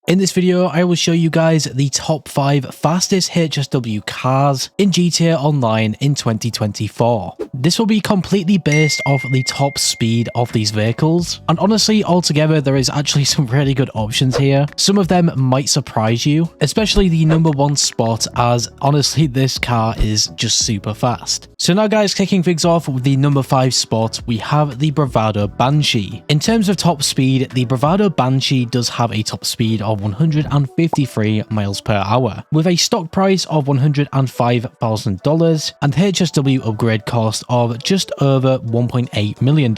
In this video, I will show you guys the top 5 fastest HSW cars in GTA Online in 2024. This will be completely based off the top speed of these vehicles, and honestly, altogether there is actually some really good options here. Some of them might surprise you, especially the number 1 spot, as honestly this car is just super fast. So now guys, kicking things off with the number 5 spot, we have the Bravado Banshee. In terms of top speed, the Bravado Banshee does have a top speed of 153 miles per hour, with a stock price of $105,000 and HSW upgrade cost of just over $1.8 million.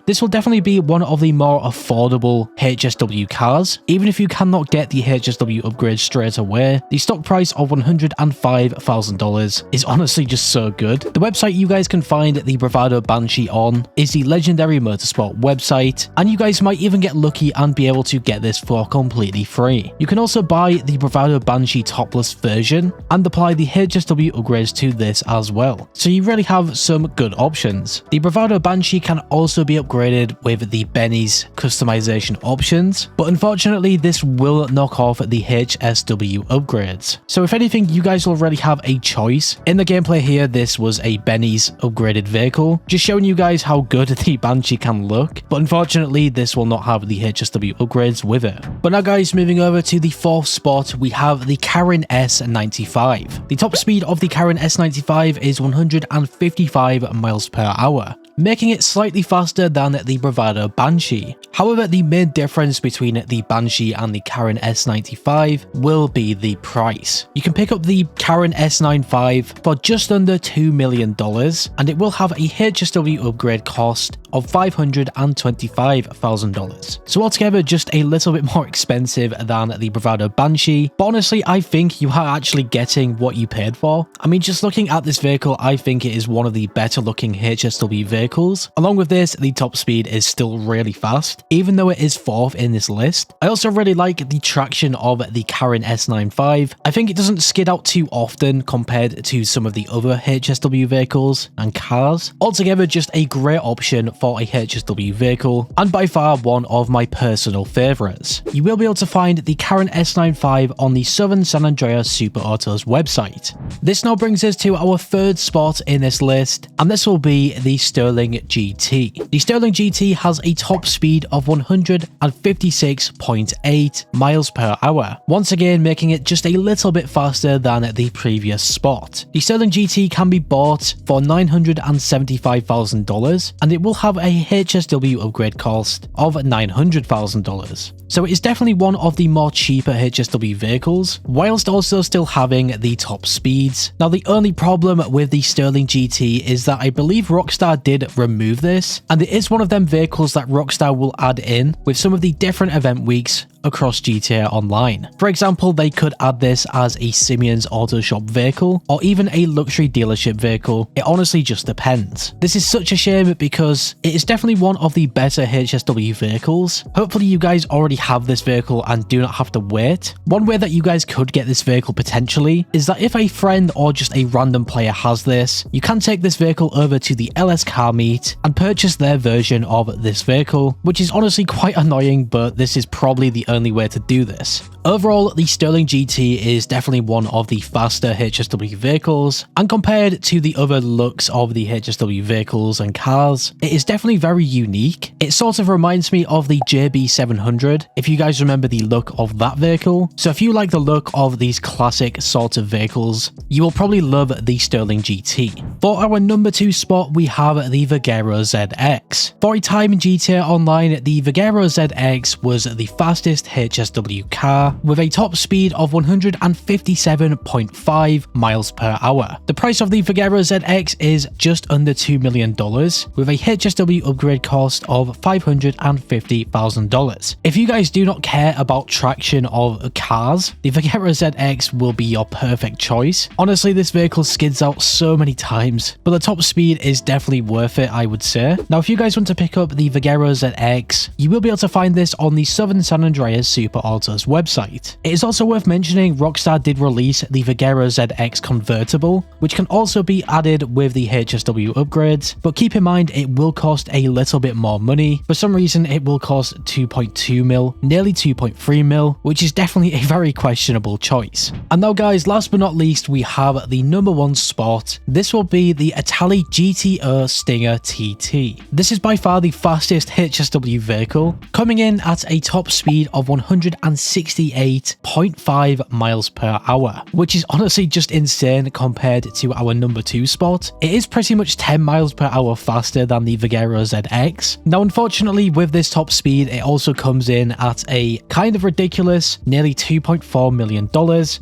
This will definitely be one of the more affordable HSW cars. Even if you cannot get the HSW upgrade straight away, the stock price of $105,000 is honestly just so good. The website you guys can find the Bravado Banshee on is the Legendary Motorsport website, and you guys might even get lucky and be able to get this for completely free. You can also buy the Bravado Banshee topless version and apply the HSW upgrades to this as well. So you really have some good options. The Bravado Banshee can also be upgraded with the Benny's customization options, but unfortunately this will knock off the HSW upgrades. So if anything, you guys already have a choice. In the gameplay here, this was a Benny's upgraded vehicle, just showing you guys how good the Banshee can look, but unfortunately this will not have the HSW upgrades with it. But now guys, moving over to the 4th spot, we have the Karin S95. The top speed of the Karin S95 is 155 miles per hour, making it slightly faster than the Bravado Banshee. However, the main difference between the Banshee and the Karin S95 will be the price. You can pick up the Karin S95 for just under $2 million, and it will have a HSW upgrade cost of $525,000. So altogether, just a little bit more expensive than the Bravado Banshee, but honestly, I think you are actually getting what you paid for. I mean, just looking at this vehicle, I think it is one of the better looking HSW vehicles. Along with this, the top speed is still really fast, even though it is 4th in this list. I also really like the traction of the Karin S95. I think it doesn't skid out too often compared to some of the other HSW vehicles and cars. Altogether, just a great option for a HSW vehicle, and by far one of my personal favourites. You will be able to find the Karin S95 on the Southern San Andreas Super Autos website. This now brings us to our 3rd spot in this list, and this will be the Sterling GT. The Sterling GT has a top speed of 156.8 miles per hour, once again making it just a little bit faster than the previous spot. The Sterling GT can be bought for $975,000, and it will have a HSW upgrade cost of $900,000. So it is definitely one of the more cheaper HSW vehicles, whilst also still having the top speeds. Now the only problem with the Sterling GT is that I believe Rockstar did remove this, and it is one of them vehicles that Rockstar will add in with some of the different event weeks across GTA Online. For example, they could add this as a Simeon's Auto Shop vehicle, or even a luxury dealership vehicle. It honestly just depends. This is such a shame because it is definitely one of the better HSW vehicles. Hopefully you guys already have this vehicle and do not have to wait. One way that you guys could get this vehicle potentially is that if a friend or just a random player has this, you can take this vehicle over to the LS Car Meet and purchase their version of this vehicle, which is honestly quite annoying, but this is probably the only way to do this. Overall, the Sterling GT is definitely one of the faster HSW vehicles, and compared to the other looks of the HSW vehicles and cars, it is definitely very unique. It sort of reminds me of the JB700, if you guys remember the look of that vehicle. So if you like the look of these classic sort of vehicles, you will probably love the Sterling GT. For our number 2 spot, we have the Vagero ZX. For a time in GTA Online, the Vagero ZX was the fastest HSW car with a top speed of 157.5 miles per hour. The price of the Vagero ZX is just under $2 million with a HSW upgrade cost of $550,000. If you guys do not care about traction of cars, the Vagero ZX will be your perfect choice. Honestly, this vehicle skids out so many times, but the top speed is definitely worth it, I would say. Now, if you guys want to pick up the Vagero ZX, you will be able to find this on the Southern San Andreas Super Autos website. website. It is also worth mentioning Rockstar did release the Vigero ZX convertible, which can also be added with the HSW upgrades, but keep in mind it will cost a little bit more money. For some reason it will cost 2.2 mil, nearly 2.3 mil, which is definitely a very questionable choice. And now guys, last but not least, we have the number one spot. This will be the Italy GTO Stinger TT. This is by far the fastest HSW vehicle, coming in at a top speed of 168.5 miles per hour, which is honestly just insane compared to our number 2 spot. It is pretty much 10 miles per hour faster than the Vigero ZX. Now unfortunately with this top speed it also comes in at a kind of ridiculous nearly $2.4 million,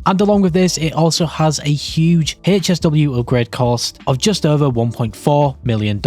and along with this it also has a huge HSW upgrade cost of just over $1.4 million.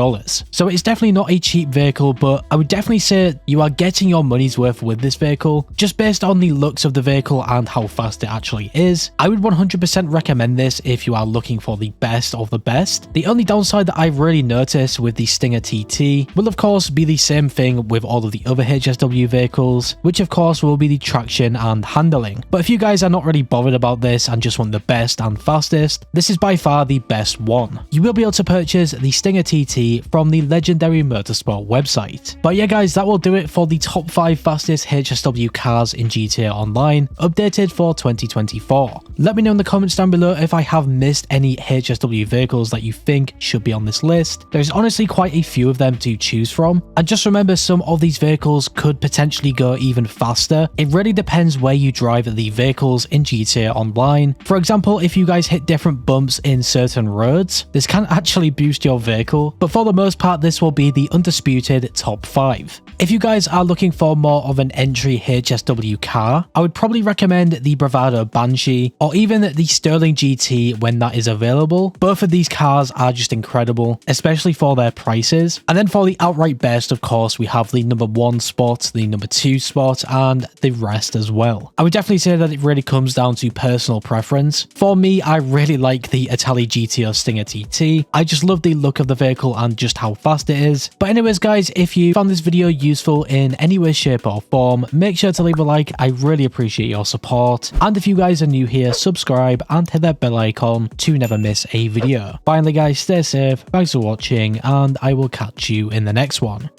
So it's definitely not a cheap vehicle, but I would definitely say you are getting your money's worth with this vehicle just based on the looks of the vehicle and how fast it actually is. I would 100% recommend this if you are looking for the best of the best. The only downside that I've really noticed with the Stinger TT will of course be the same thing with all of the other HSW vehicles, which of course will be the traction and handling. But if you guys are not really bothered about this and just want the best and fastest, this is by far the best one. You will be able to purchase the Stinger TT from the Legendary Motorsport website. But yeah guys, that will do it for the top 5 fastest HSW cars in GTA Online, updated for 2024. Let me know in the comments down below if I have missed any HSW vehicles that you think should be on this list. There's honestly quite a few of them to choose from, and just remember some of these vehicles could potentially go even faster. It really depends where you drive the vehicles in GTA Online. For example, if you guys hit different bumps in certain roads, this can actually boost your vehicle, but for the most part this will be the undisputed top 5. If you guys are looking for more of an entry HSW car, I would probably recommend the Bravado Banshee or even the Sterling GT when that is available. Both of these cars are just incredible, especially for their prices. And then for the outright best, of course, we have the number 1 spot, the number 2 spot, and the rest as well. I would definitely say that it really comes down to personal preference. For me, I really like the Italy GTO Stinger TT. I just love the look of the vehicle and just how fast it is. But anyways guys, if you found this video useful in any way, shape or form, make sure to leave a like. I really appreciate your support. And if you guys are new here, subscribe and hit that bell icon to never miss a video. Finally guys, stay safe, thanks for watching, and I will catch you in the next one.